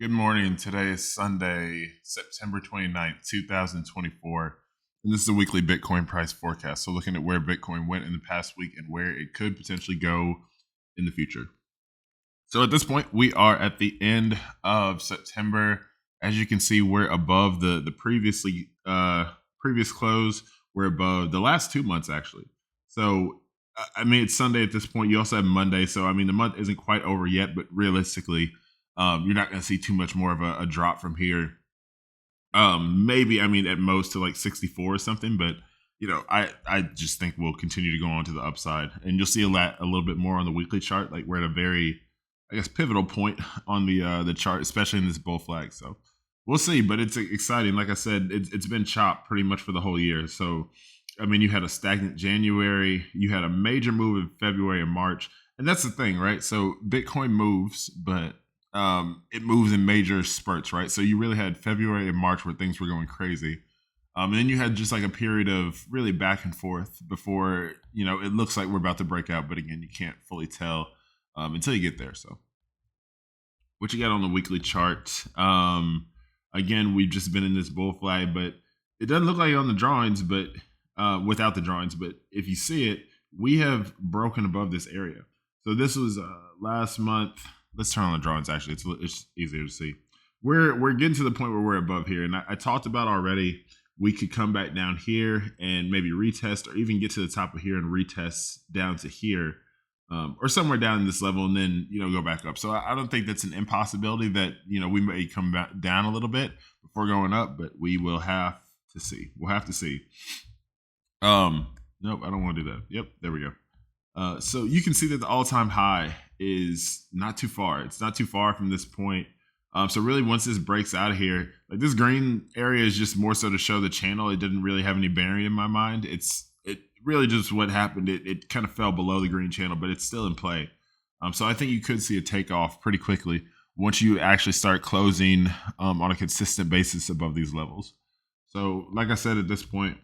Good morning. Today is Sunday, September 29th, 2024. And this is a weekly Bitcoin price forecast. So, looking at where Bitcoin went in the past week and where it could potentially go in the future. So, at this point, we are at the end of September. As you can see, we're above the previous close. We're above the last 2 months, actually. So, I mean, it's Sunday at this point. You also have Monday. So, I mean, the month isn't quite over yet, but realistically, you're not going to see too much more of a drop from here. Maybe, I mean, at most to like 64 or something, but I just think we'll continue to go on to the upside, and you'll see a little bit more on the weekly chart. Like we're at a very, I guess, pivotal point on the chart, especially in this bull flag. So we'll see, but it's exciting. Like I said, it's been chopped pretty much for the whole year. So I mean, you had a stagnant January, you had a major move in February and March, and that's the thing, right? So Bitcoin moves, but it moves in major spurts, right? So you really had February and March where things were going crazy. And then you had just like a period of really back and forth before, it looks like we're about to break out. But again, you can't fully tell until you get there. So what you got on the weekly chart? Again, we've just been in this bull flag, but it doesn't look like it on the drawings, but without the drawings. But if you see it, we have broken above this area. So this was last month. Let's turn on the drawings. Actually, it's easier to see. We're getting to the point where we're above here, and I talked about already. We could come back down here and maybe retest, or even get to the top of here and retest down to here, or somewhere down in this level, and then go back up. So I don't think that's an impossibility that we may come back down a little bit before going up, but we will have to see. We'll have to see. Nope, I don't want to do that. Yep, there we go. So you can see that the all-time high is not too far. It's not too far from this point. So really, once this breaks out of here, like this green area is just more so to show the channel. It didn't really have any bearing in my mind. It really just what happened. It kind of fell below the green channel, but it's still in play. So I think you could see a takeoff pretty quickly once you actually start closing on a consistent basis above these levels. So like I said, at this point,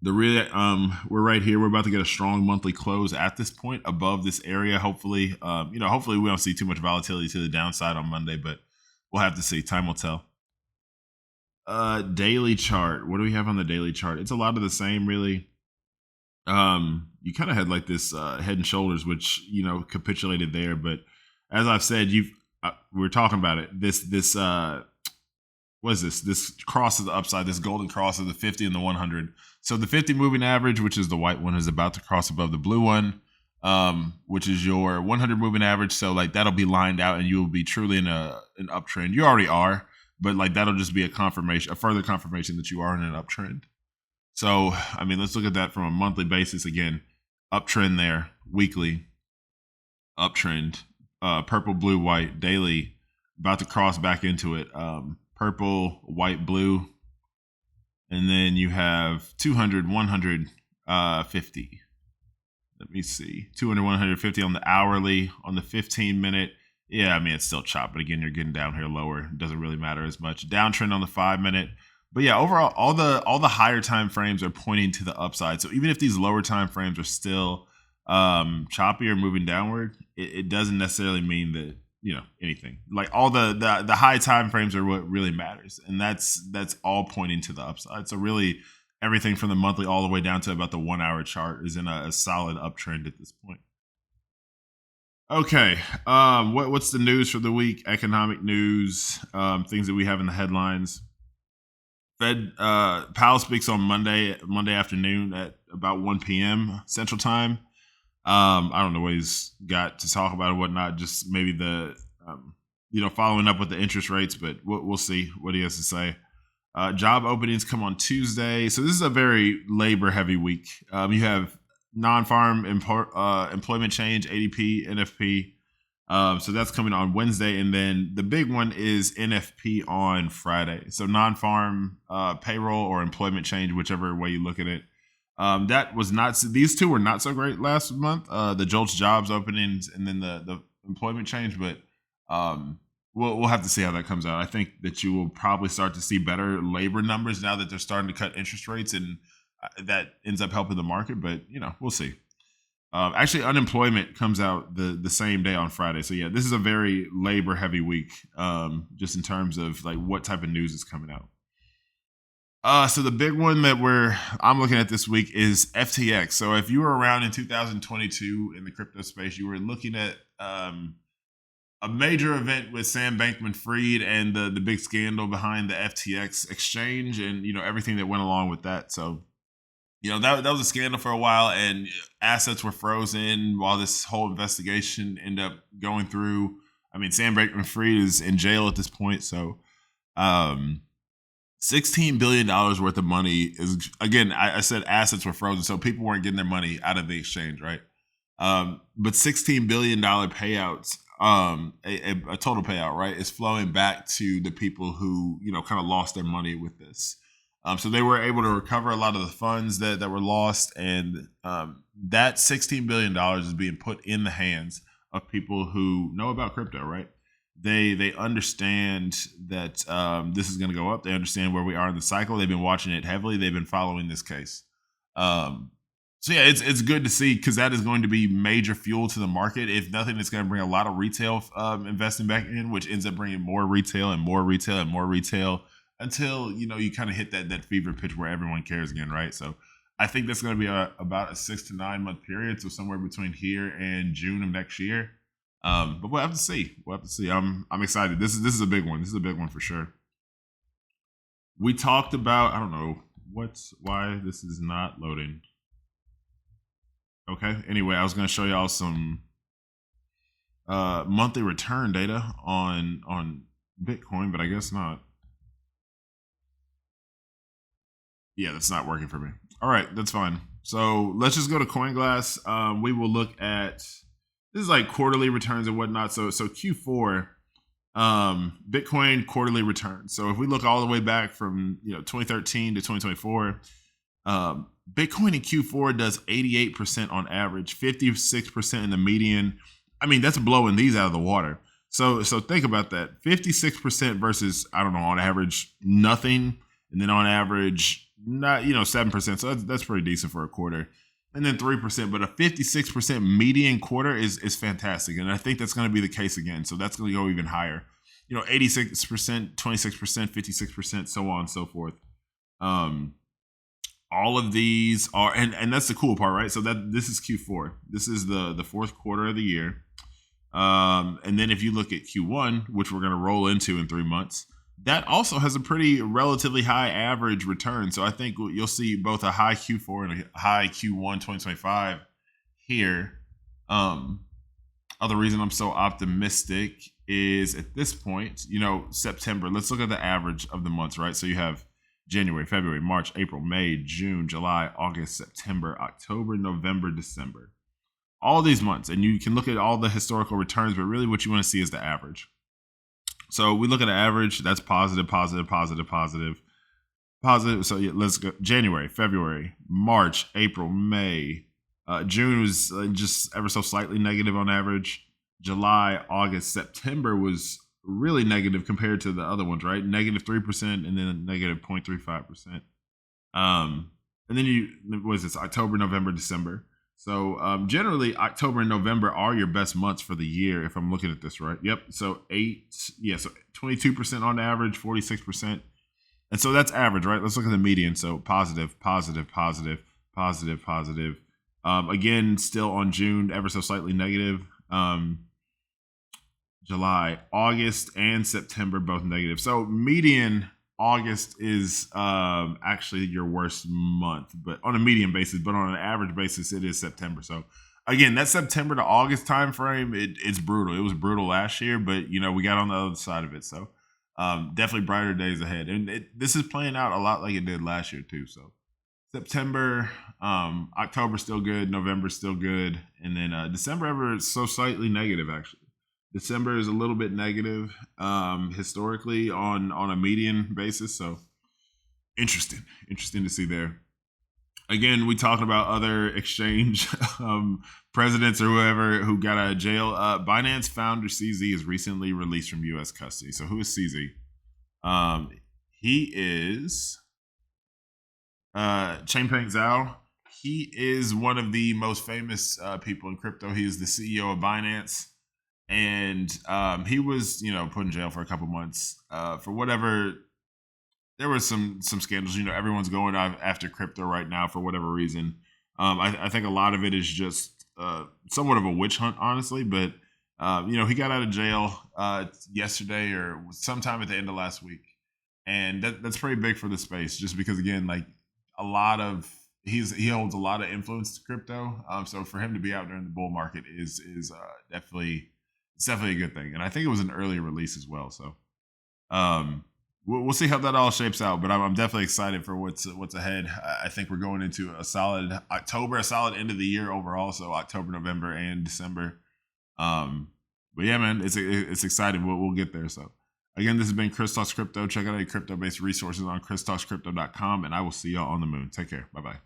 we're right here. We're about to get a strong monthly close at this point above this area. Hopefully, hopefully we don't see too much volatility to the downside on Monday, but we'll have to see. Time will tell. Daily chart. What do we have on the daily chart? It's a lot of the same, really. You kind of had like this head and shoulders, which capitulated there. But as I've said, we're talking about it. This what is this? This cross to the upside, this golden cross of the 50 and the 100. So the 50 moving average, which is the white one, is about to cross above the blue one, which is your 100 moving average. So like that'll be lined out, and you will be truly in an uptrend. You already are, but like that'll just be a further confirmation that you are in an uptrend. So I mean, let's look at that from a monthly basis again. Uptrend there, weekly, uptrend, purple, blue, white, daily, about to cross back into it. Purple, white, blue, and then you have 200, 100, 50. Let me see. 200, 150 on the hourly, on the 15-minute. Yeah, I mean, it's still chopped, but again, you're getting down here lower. It doesn't really matter as much. Downtrend on the 5-minute. But yeah, overall, all the higher time frames are pointing to the upside. So even if these lower time frames are still choppy or moving downward, it doesn't necessarily mean that anything. Like all the high time frames are what really matters, and that's all pointing to the upside. So really, everything from the monthly all the way down to about the 1 hour chart is in a solid uptrend at this point. Okay, what's the news for the week? Economic news, things that we have in the headlines. Fed Powell speaks on Monday afternoon at about 1 p.m. Central Time. I don't know what he's got to talk about or whatnot. Just maybe the following up with the interest rates, but we'll see what he has to say. Job openings come on Tuesday, so this is a very labor heavy week. You have non-farm employment change, ADP, NFP. So that's coming on Wednesday, and then the big one is NFP on Friday. So non-farm payroll or employment change, whichever way you look at it. That was not; these two were not so great last month. The JOLTS jobs openings and then the employment change, but we'll have to see how that comes out. I think that you will probably start to see better labor numbers now that they're starting to cut interest rates, and that ends up helping the market. But we'll see. Actually, unemployment comes out the same day on Friday. So yeah, this is a very labor heavy week, just in terms of like what type of news is coming out. So the big one that I'm looking at this week is FTX. So if you were around in 2022 in the crypto space, you were looking at a major event with Sam Bankman-Fried and the big scandal behind the FTX exchange, and everything that went along with that. So that was a scandal for a while, and assets were frozen while this whole investigation ended up going through. I mean, Sam Bankman-Fried is in jail at this point, so $16 billion worth of money is, again, I said assets were frozen, so people weren't getting their money out of the exchange, right? But $16 billion payouts, a total payout, right, is flowing back to the people who, kind of lost their money with this. So they were able to recover a lot of the funds that were lost, and that $16 billion is being put in the hands of people who know about crypto, right? They understand that this is going to go up. They understand where we are in the cycle. They've been watching it heavily. They've been following this case. So yeah, it's good to see, because that is going to be major fuel to the market. If nothing, it's going to bring a lot of retail investing back in, which ends up bringing more retail and more retail and more retail, until you kind of hit that fever pitch where everyone cares again, right? So I think that's going to be about a 6 to 9 month period, so somewhere between here and June of next year. But we'll have to see. I'm excited. This is a big one. This is a big one for sure. We talked about, I don't know why this is not loading. Okay. Anyway, I was going to show y'all some monthly return data on Bitcoin, but I guess not. Yeah, that's not working for me. All right, that's fine. So let's just go to CoinGlass. We will look at, this is like quarterly returns and whatnot. So Q4, Bitcoin quarterly returns. So if we look all the way back from 2013 to 2024, Bitcoin in Q4 does 88% on average, 56% in the median. I mean, that's blowing these out of the water. So think about that. 56% versus, I don't know, on average, nothing. And then on average, not 7%. So that's pretty decent for a quarter. And then 3%, but a 56% median quarter is fantastic. And I think that's going to be the case again. So that's going to go even higher. 86%, 26%, 56%, so on and so forth. All of these are, and that's the cool part, right? So that this is Q4. This is the fourth quarter of the year. And then if you look at Q1, which we're going to roll into in 3 months, that also has a pretty relatively high average return. So I think you'll see both a high Q4 and a high Q1 2025 here. Other reason I'm so optimistic is at this point, September. Let's look at the average of the months, right? So you have January, February, March, April, May, June, July, August, September, October, November, December. All these months. And you can look at all the historical returns, but really what you want to see is the average. So we look at the average, that's positive. So yeah, let's go January, February, March, April, May. June was just ever so slightly negative on average. July, August, September was really negative compared to the other ones, right? Negative 3% and then negative 0.35%. And then what is this? October, November, December. So generally, October and November are your best months for the year, if I'm looking at this right. Yep. So 22% on average, 46%. And so that's average, right? Let's look at the median. So positive. Again, still on June, ever so slightly negative. July, August, and September, both negative. So median August is actually your worst month, but on a median basis, but on an average basis, it is September. So again, that September to August time frame, it's brutal. It was brutal last year, but we got on the other side of it. So definitely brighter days ahead. And this is playing out a lot like it did last year too. So September, October still good, November still good, and then December ever so slightly negative actually. December is a little bit negative historically on a median basis. So interesting to see there. Again, we talked about other exchange presidents or whoever who got out of jail. Binance founder CZ is recently released from U.S. custody. So who is CZ? He is Changpeng Zhao. He is one of the most famous people in crypto. He is the CEO of Binance, and he was, put in jail for a couple months for whatever. There were some scandals. Everyone's going after crypto right now for whatever reason. I think a lot of it is just somewhat of a witch hunt, honestly. But he got out of jail yesterday or sometime at the end of last week, and that's pretty big for the space. Just because, again, like he holds a lot of influence to crypto. So for him to be out during the bull market is definitely a good thing. And I think it was an early release as well. So we'll see how that all shapes out. But I'm definitely excited for what's ahead. I think we're going into a solid October, a solid end of the year overall. So October, November, and December. But yeah, man, it's exciting. We'll get there. So again, this has been Chris Talks Crypto. Check out any crypto-based resources on christalkscrypto.com, and I will see y'all on the moon. Take care. Bye-bye.